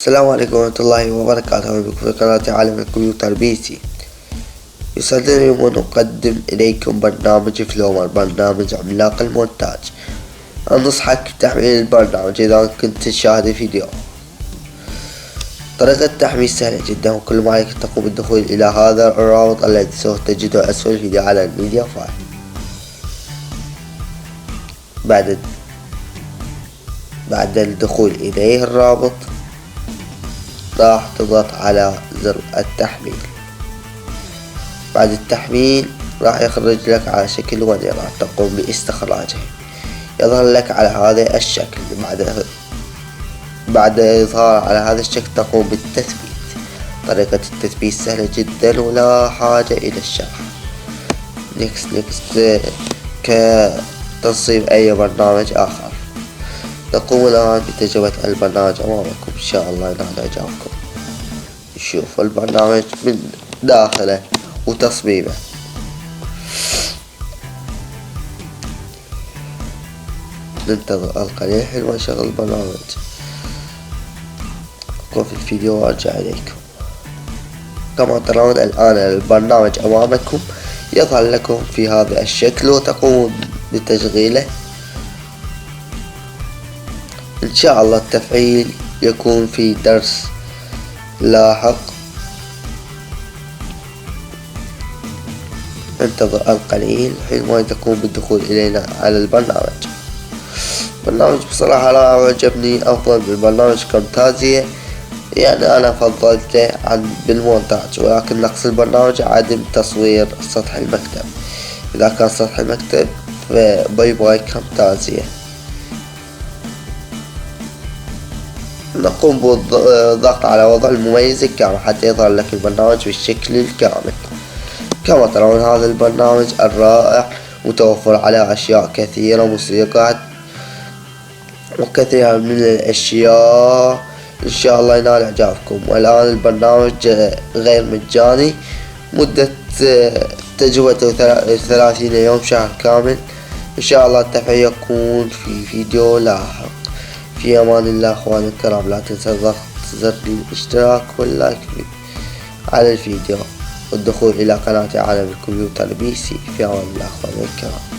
السلام عليكم ورحمة الله وبركاته. بكم في قناة عالم الكمبيوتر بي سي. يسعدني اليوم أن أقدم إليكم برنامج فلومر، برنامج عملاق المونتاج. أنصحك بتحميل البرنامج إذا كنت تشاهد الفيديو. طريقة التحميل سهلة جدا، وكل ما عليك تقوم بالدخول إلى هذا الرابط الذي سوف تجده أسفل الفيديو على الميديا فايل. بعد الدخول إليه الرابط راح تضغط على زر التحميل. بعد التحميل راح يخرج لك على شكل ودي، راح تقوم باستخراجه، يظهر لك على هذا الشكل. بعد إظهار على هذا الشكل تقوم بالتثبيت. طريقة التثبيت سهلة جدا ولا حاجة إلى الشرح. نيكست كتنصيب أي برنامج آخر. نقوم الآن بتجربة البرنامج أمامكم، إن شاء الله ينال إعجابكم. نشوف البرنامج من داخله وتصميمه. ننتظر القليل حين ما نشغل البرنامج. أكون في الفيديو وأرجع إليكم. كما ترون الآن البرنامج أمامكم يظهر لكم في هذا الشكل، وتقومون بتشغيله. إن شاء الله التفعيل يكون في درس لاحق. انتظر القليل حينما تقوم بالدخول إلينا على البرنامج. برنامج بصراحة لا عجبني، أفضل بالبرنامج كامتازيا، يعني أنا فضلته عن بالمونتاج، ولكن نقص البرنامج عدم تصوير سطح المكتب. إذا كان سطح المكتب فباي باي كامتازيا. نقوم بالضغط على وضع المميز الكامل حتى يظهر لك البرنامج بالشكل الكامل. كما ترون هذا البرنامج الرائع متوفر على أشياء كثيرة، موسيقى وكثير من الأشياء. إن شاء الله ينال إعجابكم. والآن البرنامج غير مجاني، مدة تجربته 30 يوم، شهر كامل. إن شاء الله التفعيل يكون في فيديو لاحق. في أمان الله أخواني الكرام. لا تنسى ضغط زر الاشتراك واللايك على الفيديو، والدخول إلى قناة عالم الكمبيوتر بي سي. في أمان الله أخواني الكرام.